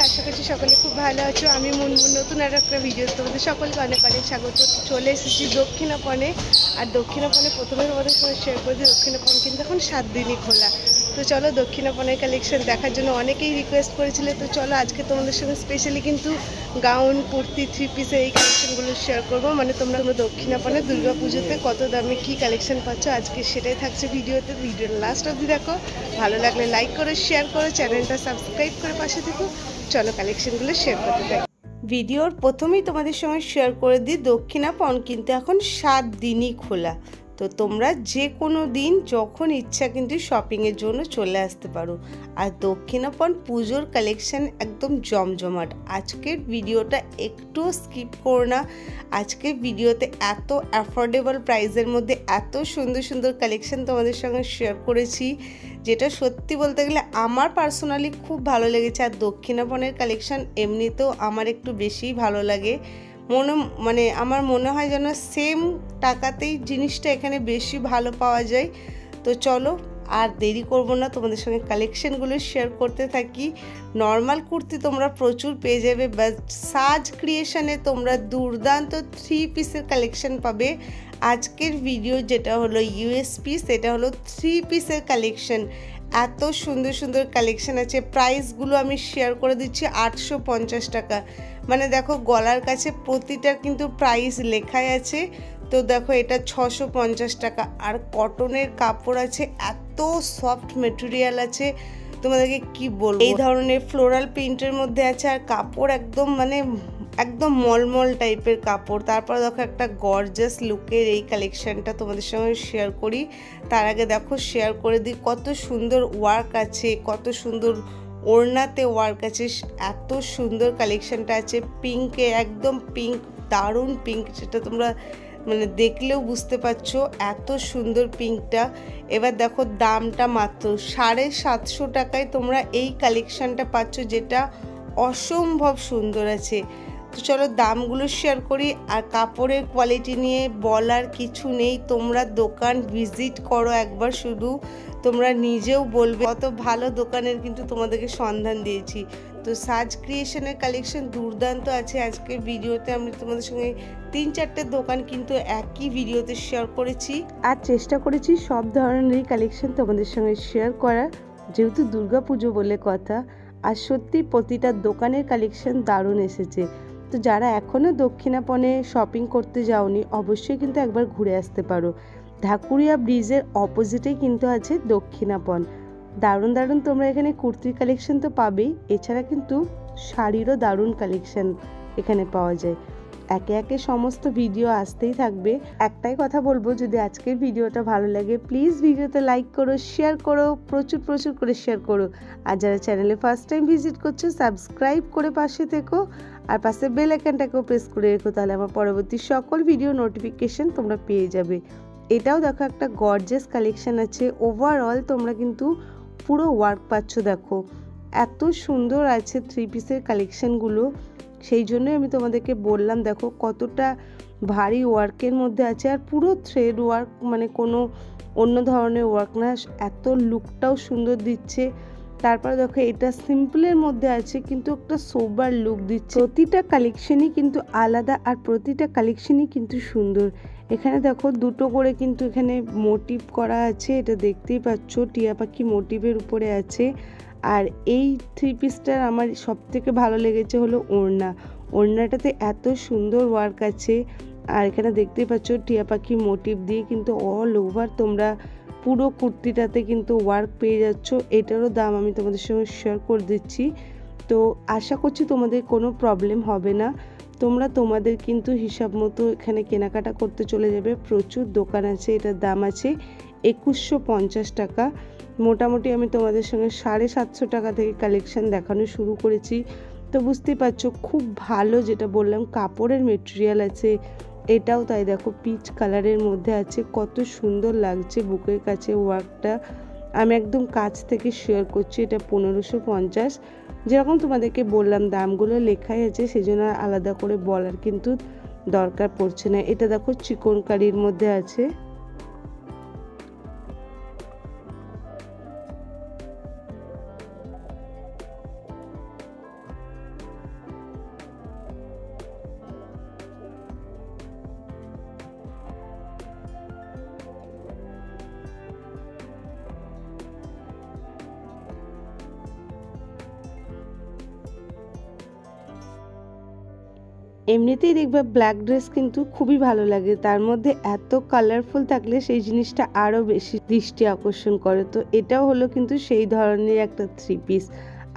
আশা করছি সকলে খুব ভালো আছো। আমি মুনমুন নতুন আর একটা ভিডিও তোমাদের সকলকে অনেক অনেক স্বাগত। চলে এসেছি দক্ষিণাপনে। আর দক্ষিণাপনে প্রথমে তোমাদের সঙ্গে শেয়ার করে দিই, দক্ষিণাপন কিন্তু এখন 7 দিনই খোলা। তো চলো দক্ষিণাপনের কালেকশন দেখার জন্য অনেকেই রিকোয়েস্ট করেছিলে। তো চলো আজকে তোমাদের সঙ্গে স্পেশালি কিন্তু গাউন, কুর্তি, 3 পিসের এই কালেকশনগুলো শেয়ার করবো। মানে তোমরা দক্ষিণাপনে দুর্গা পুজোতে কত দামে কি কালেকশন পাচ্ছ আজকে সেটাই থাকছে ভিডিওতে। ভিডিওর লাস্ট অবধি দেখো, ভালো লাগলে লাইক করো, শেয়ার করো, চ্যানেলটা সাবস্ক্রাইব করে পাশে থেকো। চলো কালেকশনগুলো শেয়ার করতে থাকি। ভিডিওর প্রথমেই তোমাদের সঙ্গে শেয়ার করে দিই, দক্ষিণাপন কিন্তু এখন 7 দিনই খোলা। তো তোমরা যে কোনো দিন যখন ইচ্ছা কিন্তু শপিংয়ের জন্য চলে আসতে পারো। আর দক্ষিণাপন পুজোর কালেকশন একদম জমজমাট। আজকের ভিডিওটা একটু স্কিপ করো না। আজকের ভিডিওতে এত অ্যাফোর্ডেবল প্রাইসের মধ্যে এত সুন্দর সুন্দর কালেকশন তোমাদের সঙ্গে শেয়ার করেছি, যেটা সত্যি বলতে গেলে আমার পার্সোনালি খুব ভালো লেগেছে। আর দক্ষিণাপনের কালেকশন এমনিতেও আমার একটু বেশিই ভালো লাগে। আমার মনে হয় যেন সেম টাকাতেই জিনিসটা এখানে বেশি ভালো পাওয়া যায়। তো চলো আর দেরি করব না, তোমাদের সঙ্গে কালেকশনগুলো শেয়ার করতে থাকি। নর্মাল কুর্তি তোমরা প্রচুর পেয়ে যাবে, বাট সাজ ক্রিয়েশনে তোমরা দুর্দান্ত 3 পিসের কালেকশন পাবে। আজকের ভিডিও যেটা হলো ইউএসপি, সেটা হলো 3 পিসের কালেকশন। এত সুন্দর সুন্দর কালেকশন আছে। প্রাইসগুলো আমি শেয়ার করে দিচ্ছি। 850 টাকা। মানে দেখো গলার কাছে প্রতিটার কিন্তু প্রাইস লেখাই আছে। তো দেখো এটা 650 টাকা। আর কটনের কাপড় আছে, এত সফট মেটেরিয়াল আছে তোমাদেরকে কি বলবো। এই ধরনের ফ্লোরাল প্রিন্টের মধ্যে আছে, আর কাপড় একদম মলমল টাইপের কাপড়। তারপর দেখো একটা গর্জাস লুকের এই কালেকশনটা তোমাদের সঙ্গে শেয়ার করি। তার আগে দেখো শেয়ার করে দিই কত সুন্দর ওয়ার্ক আছে, কত সুন্দর ওড়নাতে ওয়ার্ক আছে। এত সুন্দর কালেকশনটা আছে পিঙ্কে, একদম পিঙ্ক, দারুণ পিঙ্ক, যেটা তোমরা দেখলেও বুঝতে পারছো এত সুন্দর পিঙ্কটা। এবার দেখো দামটা মাত্র 750 টাকায় তোমরা এই কালেকশনটা পাচ্ছ, যেটা অসম্ভব সুন্দর আছে। তো চলো দামগুলো শেয়ার করি। আর কাপড়ের কোয়ালিটি নিয়ে বলার কিছু নেই, তোমরা দোকান ভিজিট করো একবার, শুধু তোমরা নিজেও বলবে কত ভালো দোকানের কিন্তু তোমাদেরকে সন্ধান দিয়েছি। তো সাজ ক্রিয়েশনের কালেকশন দুর্দান্ত আছে। আজকের ভিডিওতে আমি তোমাদের সঙ্গে 3-4টে দোকান কিন্তু একই ভিডিওতে শেয়ার করেছি, আর চেষ্টা করেছি সব ধরনেরই কালেকশন তোমাদের সঙ্গে শেয়ার করার, যেহেতু দুর্গা পুজো বলে কথা। আর সত্যি প্রতিটা দোকানের কালেকশন দারুণ এসেছে। তো যারা এখনও দক্ষিণাপনে শপিং করতে যাওনি, অবশ্যই কিন্তু একবার ঘুরে আসতে পারো। ঢাকুরিয়া ব্রিজের অপোজিটেই কিন্তু আছে দক্ষিণাপন। দারুণ দারুণ তোমরা এখানে কুর্তির কালেকশন তো পাবেই, এছাড়া কিন্তু শাড়িরও দারুণ কালেকশন এখানে পাওয়া যায়। একে একে সমস্ত ভিডিও আসতেই থাকবে। একটাই কথা বলবো, যদি আজকের ভিডিওটা ভালো লাগে প্লিজ ভিডিওতে লাইক করো, শেয়ার করো, প্রচুর প্রচুর করে শেয়ার করো। আর যারা চ্যানেলে ফার্স্ট টাইম ভিজিট করছো সাবস্ক্রাইব করে পাশে থেকো, আর পাশে বেল আইকনটাকেও প্রেস করে রেখো, তাহলে আমার পরবর্তী সকল ভিডিও নোটিফিকেশন তোমরা পেয়ে যাবে। এটাও দেখো একটা গর্জিয়াস কালেকশন আছে। ওভারঅল তোমরা কিন্তু পুরো ওয়ার্ক পাচ্ছ। দেখো এত সুন্দর আছে 3 পিসের কালেকশনগুলো, সেই জন্যই আমি তোমাদেরকে বললাম দেখো কতটা ভারী ওয়ার্কের মধ্যে আছে। আর পুরো থ্রেড ওয়ার্ক, কোনো অন্য ধরনের ওয়ার্ক না। এত লুকটাও সুন্দর দিচ্ছে। তারপর দেখো এটা সিম্পলের মধ্যে আছে, কিন্তু একটা সোবার লুক দিচ্ছে। প্রতিটা কালেকশনই কিন্তু আলাদা, আর প্রতিটা কালেকশনই কিন্তু সুন্দর। এখানে দেখো দুটো করে কিন্তু এখানে মোটিভ করা আছে, এটা দেখতেই পাচ্ছ টিয়া পাখি মোটিভের উপরে আছে। আর এই 3 পিসটার আমার সব থেকে ভালো লেগেছে হলো ওড়নাটাতে এত সুন্দর ওয়ার্ক আছে। আর এখানে দেখতেই পাচ্ছ টিয়া পাখি মোটিভ দিয়ে কিন্তু অল ওভার তোমরা পুরো কুর্তিটাতে কিন্তু ওয়ার্ক পেয়ে যাচ্ছ। এটারও দাম আমি তোমাদের সঙ্গে শেয়ার করে দিচ্ছি। তো আশা করছি তোমাদের কোনো প্রবলেম হবে না। তোমরা তোমাদের কিন্তু হিসাব মতো এখানে কেনাকাটা করতে চলে যাবে। প্রচুর দোকান আছে। এটার দাম আছে 2150 টাকা। মোটামুটি আমি তোমাদের সঙ্গে 750 টাকা থেকে কালেকশন দেখানো শুরু করেছি। তো বুঝতেই পারছো খুব ভালো, যেটা বললাম কাপড়ের মেটেরিয়াল আছে। এটাও তাই দেখো পিচ কালারের মধ্যে আছে, কত সুন্দর লাগছে বুকের কাছে ওয়ার্কটা। আমি একদম কাছ থেকে শেয়ার করছি। এটা 1550। যেরকম তোমাদেরকে বললাম দামগুলো লেখাই আছে, সেই জন্য আলাদা করে বলার কিন্তু দরকার পড়ছে না। এটা দেখো চিকনকারির মধ্যে আছে। এমনিতেই দেখবে ব্ল্যাক ড্রেস কিন্তু খুবই ভালো লাগে, তার মধ্যে এত কালারফুল থাকলে সেই জিনিসটা আরও বেশি দৃষ্টি আকর্ষণ করে। তো এটাও হলো কিন্তু সেই ধরনের একটা 3 পিস।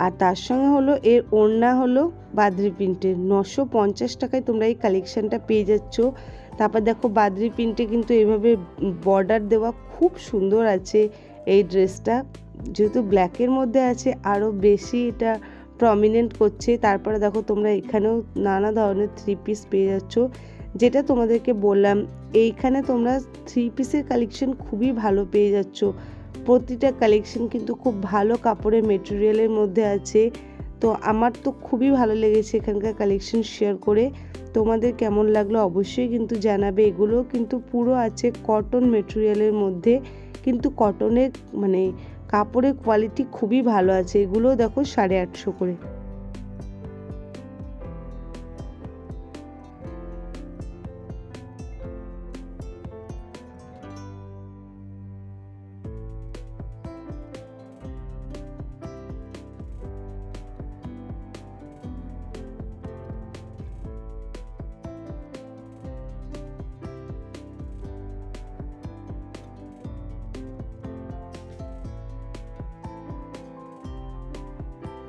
আর তার সঙ্গে হলো এর ওড়না হলো বাদরি প্রিন্টের। 950 টাকায় তোমরা এই কালেকশানটা পেয়ে যাচ্ছ। তারপর দেখো বাদরি প্রিন্টে কিন্তু এইভাবে বর্ডার দেওয়া খুব সুন্দর আছে এই ড্রেসটা, যেহেতু ব্ল্যাকের মধ্যে আছে আরও বেশি এটা প্রমিনেন্ট করছে। তারপরে দেখো তোমরা এখানেও নানা ধরনের 3 পিস পেয়ে যাচ্ছ, যেটা তোমাদেরকে বললাম এইখানে তোমরা 3 পিসের কালেকশন খুবই ভালো পেয়ে যাচ্ছ। প্রতিটা কালেকশন কিন্তু খুব ভালো কাপড়ের মেটেরিয়ালের মধ্যে আছে। তো আমার তো খুবই ভালো লেগেছে এখানকার কালেকশন শেয়ার করে। তোমাদের কেমন লাগলো অবশ্যই কিন্তু জানাবে। এগুলো কিন্তু পুরো আছে কটন মেটেরিয়ালের মধ্যে, কিন্তু কটনের মানে কাপড়ের কোয়ালিটি খুবই ভালো আছে। এগুলো দেখো 850 করে।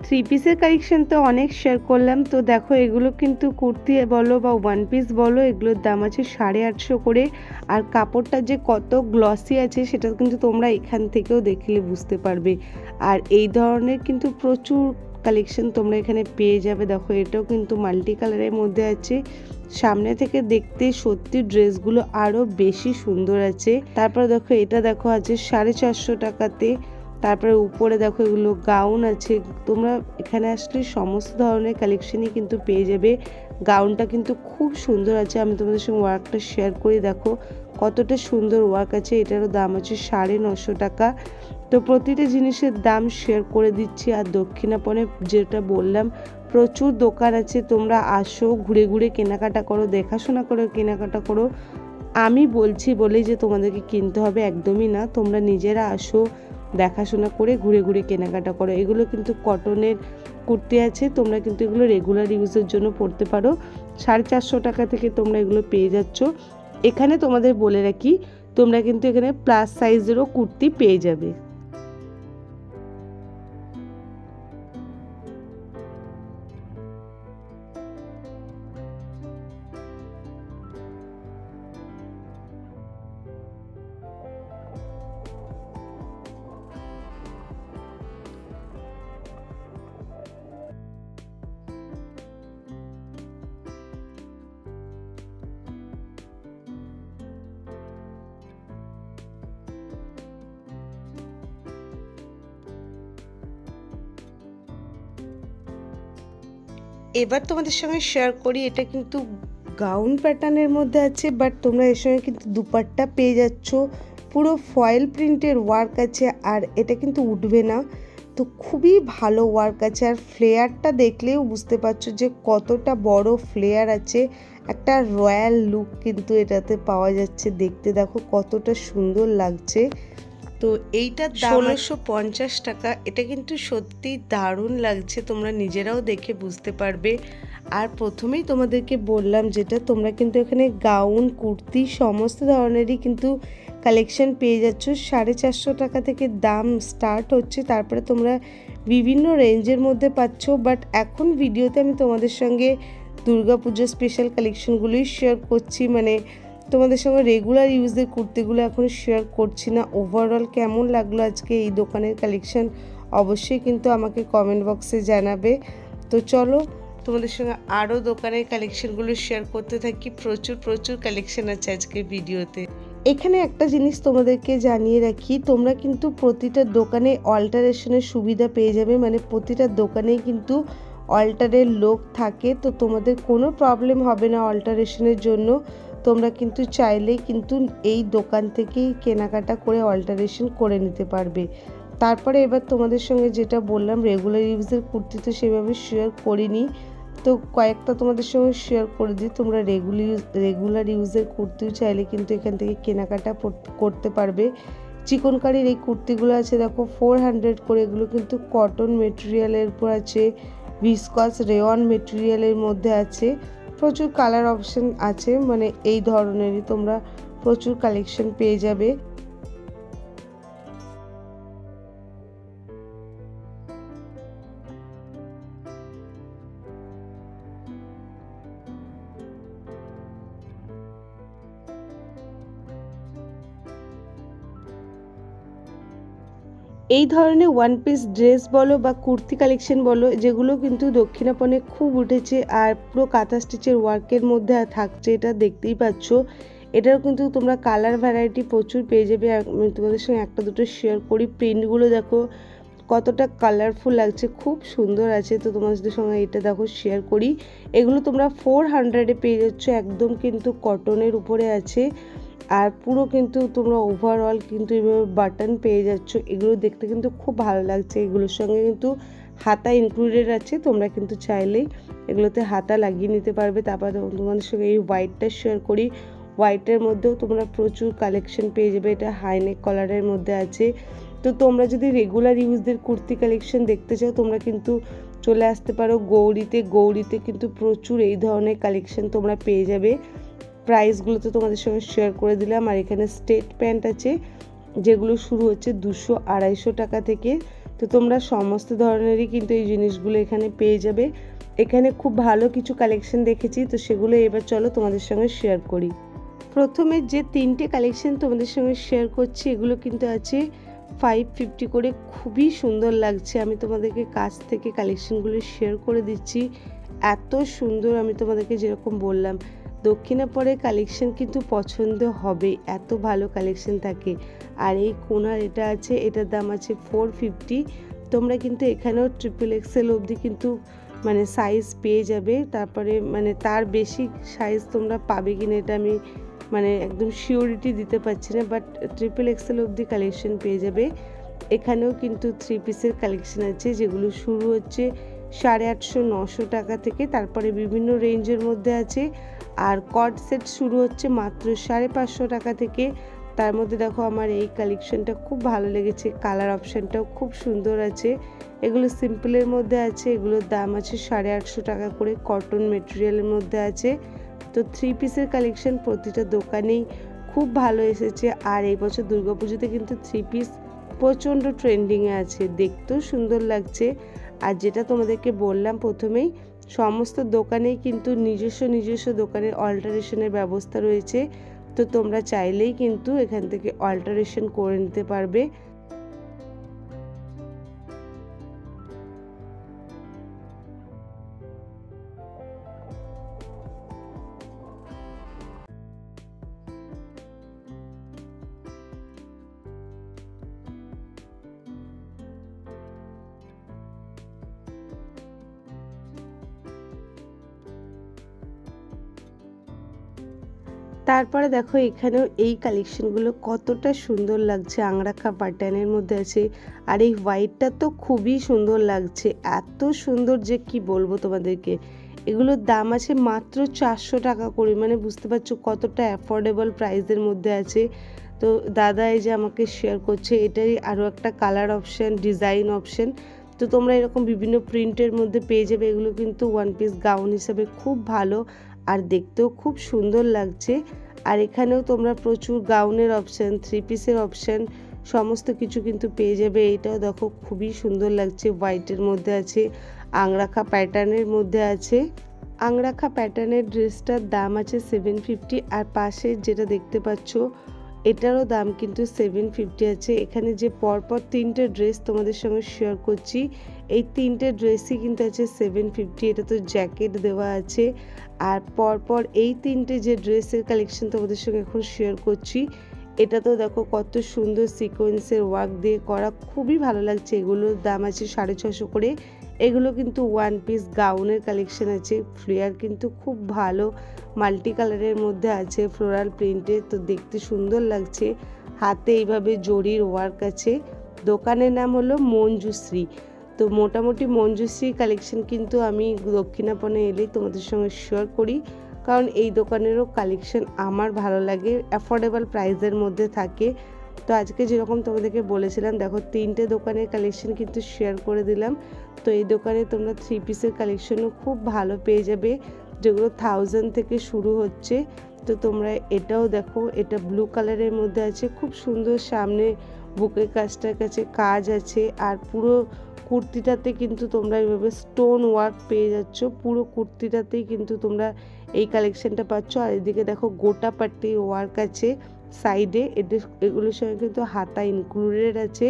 থ্রি পিসের কালেকশন তো অনেক শেয়ার করলাম। তো দেখো এগুলো কিন্তু কুর্তি বলো বা 1 পিস বলো, এগুলোর দাম আছে 850 করে। আর কাপড়টা যে কত গ্লসি আছে সেটা কিন্তু তোমরা এখান থেকেও দেখলে বুঝতে পারবে। আর এই ধরনের কিন্তু প্রচুর কালেকশন তোমরা এখানে পেয়ে যাবে। দেখো এটাও কিন্তু মাল্টি কালারের মধ্যে আছে। সামনে থেকে দেখতে সত্যি ড্রেসগুলো আরও বেশি সুন্দর আছে। তারপর দেখো এটা দেখো আছে 450 টাকাতে। তারপরে উপরে দেখো এগুলো গাউন আছে। তোমরা এখানে আসলে সমস্ত ধরনের কালেকশনই কিন্তু পেয়ে যাবে। গাউনটা কিন্তু খুব সুন্দর আছে, আমি তোমাদের সঙ্গে ওয়ার্কটা শেয়ার করি। দেখো কতটা সুন্দর ওয়ার্ক আছে। এটারও দাম আছে 950 টাকা। তো প্রতিটা জিনিসের দাম শেয়ার করে দিচ্ছি। আর দক্ষিণাপনে যেটা বললাম প্রচুর দোকান আছে, তোমরা আসো ঘুরে ঘুরে কেনাকাটা করো, দেখাশোনা করো, কেনাকাটা করো। আমি বলছি বলেই যে তোমাদেরকে কিনতে হবে একদমই না, তোমরা নিজেরা আসো দেখাশোনা করে ঘুরে ঘুরে কেনাকাটা করো। এগুলো কিন্তু কটনের কুর্তি আছে, তোমরা কিন্তু এগুলো রেগুলার ইউজের জন্য পরতে পারো। 450 টাকা থেকে তোমরা এগুলো পেয়ে যাচ্ছ। এখানে তোমাদের বলে রাখি তোমরা কিন্তু এখানে প্লাস সাইজেরও কুর্তি পেয়ে যাবে। এবার তোমাদের সঙ্গে শেয়ার করি, এটা কিন্তু গাউন প্যাটার্নের মধ্যে আছে, বাট তোমরা এর সঙ্গে কিন্তু দুপাট্টা পেয়ে যাচ্ছ। পুরো ফয়েল প্রিন্টের ওয়ার্ক আছে, আর এটা কিন্তু উঠবে না। তো খুবই ভালো ওয়ার্ক আছে। আর ফ্লেয়ারটা দেখলেও বুঝতে পারছো যে কতটা বড় ফ্লেয়ার আছে। একটা রয়্যাল লুক কিন্তু এটাতে পাওয়া যাচ্ছে। দেখতে দেখো কতটা সুন্দর লাগছে। তো এইটার দাম 1650 টাকা। এটা কিন্তু সত্যি দারুণ লাগছে, তোমরা নিজেরাও দেখে বুঝতে পারবে। আর প্রথমেই তোমাদেরকে বললাম যেটা, তোমরা কিন্তু এখানে গাউন কুর্তি সমস্ত ধরনেরই কিন্তু কালেকশন পেয়ে যাচ্ছ। 450 টাকা থেকে দাম স্টার্ট হচ্ছে, তারপরে তোমরা বিভিন্ন রেঞ্জের মধ্যে পাচ্ছ। বাট এখন ভিডিওতে আমি তোমাদের সঙ্গে দুর্গাপুজোর স্পেশাল কালেকশনগুলোই শেয়ার করছি, মানে তোমাদের সঙ্গে রেগুলার ইউজের কুর্তিগুলো এখন শেয়ার করছি না। ওভারঅল কেমন লাগলো আজকে এই দোকানের কালেকশন অবশ্যই কিন্তু আমাকে কমেন্ট বক্সে জানাবে। তো চলো তোমাদের সঙ্গে আরও দোকানের কালেকশনগুলো শেয়ার করতে থাকি। প্রচুর প্রচুর কালেকশন আছে আজকের ভিডিওতে। এখানে একটা জিনিস তোমাদেরকে জানিয়ে রাখি, তোমরা কিন্তু প্রতিটা দোকানে অল্টারেশনের সুবিধা পেয়ে যাবে, মানে প্রতিটা দোকানেই কিন্তু অল্টারের লোক থাকে। তো তোমাদের কোনো প্রবলেম হবে না অল্টারেশনের জন্য। তোমরা কিন্তু চাইলেই কিন্তু এই দোকান থেকেই কেনাকাটা করে অল্টারেশন করে নিতে পারবে। তারপরে এবার তোমাদের সঙ্গে যেটা বললাম রেগুলার ইউজের কুর্তি তো সেভাবে শেয়ার করিনি, তো কয়েকটা তোমাদের সঙ্গে শেয়ার করে দিই। তোমরা রেগুলার ইউজের কুর্তিও চাইলে কিন্তু এখান থেকে কেনাকাটা করতে পারবে। চিকনকারির এই কুর্তিগুলো আছে দেখো 400 করে। এগুলো কিন্তু কটন মেটেরিয়ালের উপর আছে, ভিসকস রেওয়ান মেটেরিয়ালের মধ্যে আছে। প্রচুর কালার অপশন আছে, মানে এই ধরনেরই তোমরা প্রচুর কালেকশন পেয়ে যাবে। এই ধরনের ওয়ান পিস ড্রেস বলো বা কুর্তি কালেকশন বলো, যেগুলো কিন্তু দক্ষিণাপনে খুব উঠেছে আর পুরো কাঁথা স্টিচের ওয়ার্কের মধ্যে থাকছে, এটা দেখতেই পাচ্ছ। এটাও কিন্তু তোমরা কালার ভ্যারাইটি প্রচুর পেয়ে যাবে। আমি তোমাদের সঙ্গে একটা দুটো শেয়ার করি। প্রিন্টগুলো দেখো কতটা কালারফুল লাগছে, খুব সুন্দর আছে। তো তোমাদের সঙ্গে এটা দেখো শেয়ার করি। এগুলো তোমরা 400-এ পেয়ে যাচ্ছ, একদম কিন্তু কটনের উপরে আছে। আর পুরো কিন্তু তোমরা ওভারঅল কিন্তু এইভাবে বাটন পেয়ে যাচ্ছ। এগুলো দেখতে কিন্তু খুব ভালো লাগছে। এগুলোর সঙ্গে কিন্তু হাতা ইনক্লুডেড আছে, তোমরা কিন্তু চাইলেই এগুলোতে হাতা লাগিয়ে নিতে পারবে। তারপর তোমাদের সঙ্গে এই হোয়াইটটা শেয়ার করি। হোয়াইটের মধ্যেও তোমরা প্রচুর কালেকশন পেয়ে যাবে। এটা হাইনেক কলারের মধ্যে আছে। তো তোমরা যদি রেগুলার ইউজদের কুর্তি কালেকশন দেখতে চাও, তোমরা কিন্তু চলে আসতে পারো গৌরীতে। গৌরীতে কিন্তু প্রচুর এই ধরনের কালেকশন তোমরা পেয়ে যাবে। প্রাইসগুলো তো তোমাদের সঙ্গে শেয়ার করে দিলাম। আর এখানে স্টেট প্যান্ট আছে, যেগুলো শুরু হচ্ছে 200-250 টাকা থেকে। তো তোমরা সমস্ত ধরনেরই কিন্তু এই জিনিসগুলো এখানে পেয়ে যাবে। এখানে খুব ভালো কিছু কালেকশন দেখেছি, তো সেগুলো এবার চলো তোমাদের সঙ্গে শেয়ার করি। প্রথমে যে তিনটে কালেকশন তোমাদের সঙ্গে শেয়ার করছি, এগুলো কিন্তু আছে 550 করে, খুবই সুন্দর লাগছে। আমি তোমাদেরকে কাছ থেকে কালেকশনগুলো শেয়ার করে দিচ্ছি। এত সুন্দর, আমি তোমাদেরকে যেরকম বললাম, দক্ষিণাপনের কালেকশন কিন্তু পছন্দ হবে, এত ভালো কালেকশন থাকে। আর এই কোনার এটা আছে, এটার দাম আছে 450। তোমরা কিন্তু এখানেও XXL অবধি কিন্তু মানে সাইজ পেয়ে যাবে। তারপরে মানে তার বেশি সাইজ তোমরা পাবে কিনা এটা আমি মানে একদম শিওরিটি দিতে পারছি না, বাট XXL অবধি কালেকশন পেয়ে যাবে। এখানেও কিন্তু 3 পিসের কালেকশন আছে, যেগুলো শুরু হচ্ছে 850-900 টাকা থেকে। তারপরে বিভিন্ন রেঞ্জের মধ্যে আছে। আর কট সেট শুরু হচ্ছে মাত্র 550 টাকা থেকে। তার মধ্যে দেখো আমার এই কালেকশনটা খুব ভালো লেগেছে, কালার অপশানটাও খুব সুন্দর আছে। এগুলো সিম্পলের মধ্যে আছে, এগুলোর দাম আছে 850 টাকা করে, কটন মেটেরিয়ালের মধ্যে আছে। তো 3 পিসের কালেকশন প্রতিটা দোকানেই খুব ভালো এসেছে। আর এই বছর দুর্গাপুজোতে কিন্তু 3 পিস প্রচণ্ড ট্রেন্ডিংয়ে আছে, দেখতেও সুন্দর লাগছে। আর যেটা তোমাদেরকে বললাম প্রথমেই, সমস্ত দোকানেই কিন্তু নিজস্ব দোকানের অল্টারেশনের ব্যবস্থা রয়েছে। তো তোমরা চাইলেই কিন্তু এখান থেকে অল্টারেশন করে নিতে পারবে। তারপরে দেখো এখানেও এই কালেকশনগুলো কতটা সুন্দর লাগছে, আংরাখা প্যাটার্নের মধ্যে আছে। আর এই হোয়াইটটা তো খুবই সুন্দর লাগছে, এত সুন্দর যে কি বলবো তোমাদেরকে। এগুলোর দাম আছে মাত্র 400 টাকা করে, মানে বুঝতে পারছো কতটা অ্যাফোর্ডেবল প্রাইসের মধ্যে আছে। তো দাদা এই যে আমাকে শেয়ার করছে, এটারই আরও একটা কালার অপশান, ডিজাইন অপশান। তো তোমরা এরকম বিভিন্ন প্রিন্টের মধ্যে পেয়ে যাবে। এগুলো কিন্তু ওয়ান পিস গাউন হিসাবে খুব ভালো আর দেখতেও খুব সুন্দর লাগছে। আর এখানেও তোমরা প্রচুর গাউনের অপশান, 3 পিসের অপশান সমস্ত কিছু কিন্তু পেয়ে যাবে। এইটাও দেখো খুবই সুন্দর লাগছে, হোয়াইটের মধ্যে আছে, আংরাখা প্যাটার্নের মধ্যে আছে। আংরাখা প্যাটার্নের ড্রেসটার দাম আছে 750। আর পাশে যেটা দেখতে পাচ্ছ এটারও দাম কিন্তু 750 আছে। এখানে যে পরপর 3টে ড্রেস তোমাদের সঙ্গে শেয়ার করছি, এই 3টে ড্রেসই কিন্তু আছে 750। এটা তো জ্যাকেট দেওয়া আছে। আর পরপর এই 3টে যে ড্রেসের কালেকশন তোমাদের সঙ্গে এখন শেয়ার করছি, এটা তো দেখো কত সুন্দর সিকোয়েন্সের ওয়ার্ক দিয়ে করা, খুবই ভালো লাগছে। এগুলোর দাম আছে 650 করে। এগুলো কিন্তু ওয়ান পিস গাউনের কালেকশন আছে। ফ্লেয়ার কিন্তু খুব ভালো, মাল্টি কালারের মধ্যে আছে, ফ্লোরাল প্রিন্টে, তো দেখতে সুন্দর লাগছে। হাতে এইভাবে জরির ওয়ার্ক আছে। দোকানের নাম হলো মঞ্জুশ্রী। তো মোটামুটি মঞ্জুশ্রী কালেকশন কিন্তু আমি দক্ষিণাপনে এলেই তোমাদের সঙ্গে শেয়ার করি, কারণ এই দোকানেরও কালেকশন আমার ভালো লাগে, অ্যাফোর্ডেবল প্রাইসের মধ্যে থাকে। তো আজকে যেরকম তোমাদেরকে বলেছিলাম, দেখো 3টে দোকানের কালেকশন কিন্তু শেয়ার করে দিলাম। তো এই দোকানে তোমরা 3 পিসের কালেকশনও খুব ভালো পেয়ে যাবে। যেগুলো 1000 থেকে শুরু হচ্ছে। তো তোমরা এটাও দেখো, এটা ব্লু কালারের মধ্যে আছে, খুব সুন্দর। সামনে বুকের কাজটার কাছে কাজ আছে, আর পুরো কুর্তিটাতে কিন্তু তোমরা এইভাবে স্টোন ওয়ার্ক পেয়ে যাচ্ছ। পুরো কুর্তিটাতেই কিন্তু তোমরা এই কালেকশনটা পাচ্ছ। আর এদিকে দেখো গোটা পাট্টি ওয়ার্ক আছে সাইডে, এগুলোর সঙ্গে কিন্তু হাতা ইনক্লুডেড আছে।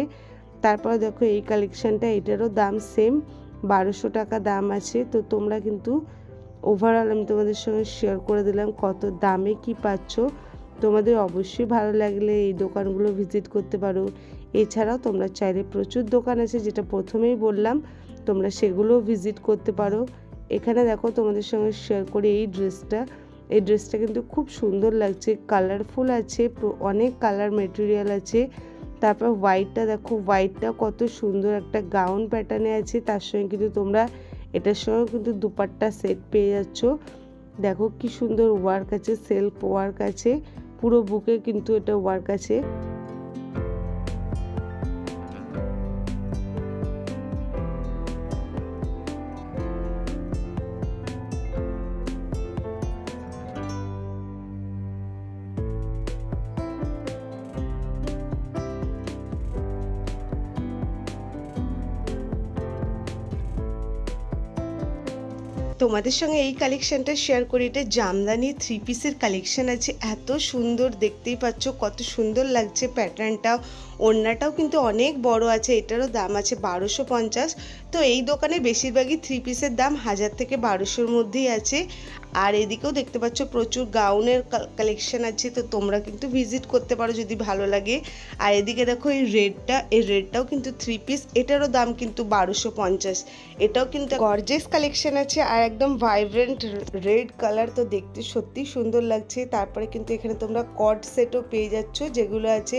তারপর দেখো এই কালেকশনটা, এটারও দাম সেম 1200 টাকা দাম আছে। তো তোমরা কিন্তু ওভারঅল আমি তোমাদের সঙ্গে শেয়ার করে দিলাম কত দামে কি পাচ্ছ। তোমাদের অবশ্যই ভালো লাগলে এই দোকানগুলো ভিজিট করতে পারো। এছাড়াও তোমরা চাইলে প্রচুর দোকান আছে, যেটা প্রথমেই বললাম, তোমরা সেগুলোও ভিজিট করতে পারো। এখানে দেখো তোমাদের সঙ্গে শেয়ার করি এই ড্রেসটা কিন্তু খুব সুন্দর লাগছে, কালারফুল আছে, অনেক কালার মেটেরিয়াল আছে। তারপর হোয়াইটটা দেখো, হোয়াইটটা কত সুন্দর একটা গাউন প্যাটার্নে আছে। তার সঙ্গে কিন্তু তোমরা এটার সঙ্গে কিন্তু দুপাট্টা সেট পেয়ে যাচ্ছ। দেখো কি সুন্দর ওয়ার্ক আছে, সেলফ ওয়ার্ক আছে, পুরো বুকে কিন্তু এটা ওয়ার্ক আছে। তোমাদের সঙ্গে এই কালেকশনটা শেয়ার করি, এটা জামদানি 3 পিসের কালেকশন আছে। এত সুন্দর, দেখতেই পাচ্ছ কত সুন্দর লাগছে প্যাটার্নটা। ওড়নাটাও কিন্তু অনেক বড় আছে, এটারও দাম আছে 1250। তো এই দোকানে বেশিরভাগই 3 পিসের দাম 1000 থেকে 1200-র মধ্যেই আছে। আর এদিকেও দেখতে পাচ্ছ প্রচুর গাউনের কালেকশন আছে, তো তোমরা কিন্তু ভিজিট করতে পারো যদি ভালো লাগে। আর এদিকে দেখো এই রেডটাও কিন্তু 3 পিস, এটারও দাম কিন্তু 1250। এটাও কিন্তু গর্জিয়াস কালেকশন আছে, আর একদম ভাইব্রেন্ট রেড কালার, তো দেখতে সত্যি সুন্দর লাগছে। তারপরে কিন্তু এখানে তোমরা কর্ড সেটও পেয়ে যাচ্ছ, যেগুলো আছে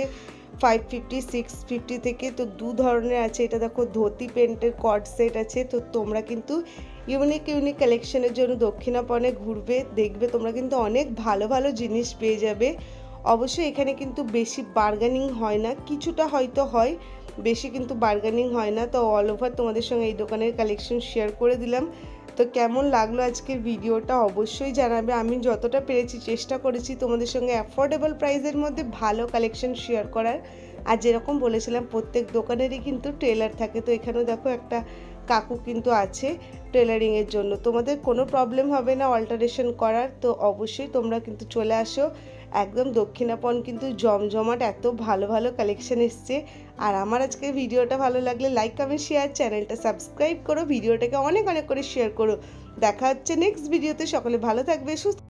550 650 থেকে। তো দু ধরনের আছে, এটা দেখো ধুতি প্যান্টের কর্ড সেট আছে। তো তোমরা কিন্তু ইউনিক কালেকশনের জন্য দক্ষিণাপনে ঘুরবে, দেখবে তোমরা কিন্তু অনেক ভালো ভালো জিনিস পেয়ে যাবে। অবশ্যই এখানে কিন্তু বেশি বার্গেনিং হয় না, কিছুটা হয়তো হয়, বেশি কিন্তু বার্গেনিং হয় না। তো অল ওভার তোমাদের সঙ্গে এই দোকানের কালেকশন শেয়ার করে দিলাম। তো কেমন লাগলো আজকের ভিডিওটা অবশ্যই জানাবে। আমি যতটা পেরেছি চেষ্টা করেছি তোমাদের সঙ্গে অ্যাফোর্ডেবল প্রাইসের মধ্যে ভালো কালেকশন শেয়ার করার। আর যেরকম বলেছিলাম প্রত্যেক দোকানেরই কিন্তু টেলার থাকে, তো এখানেও দেখো একটা কাকু কিন্তু আছে টেলারিংয়ের জন্য। তোমাদের কোনো প্রবলেম হবে না অল্টারেশন করার। তো অবশ্যই তোমরা কিন্তু চলে আসো, একদম দক্ষিণাপন কিন্তু জমজমাট, এত ভালো ভালো কালেকশন এসছে। আর আমার আজকের ভিডিওটা ভালো লাগলে লাইক কমেন্ট শেয়ার, চ্যানেলটা সাবস্ক্রাইব করো, ভিডিওটাকে অনেক অনেক করে শেয়ার করো। দেখা হচ্ছে নেক্সট ভিডিওতে। সকলে ভালো থাকবে, সুস্থ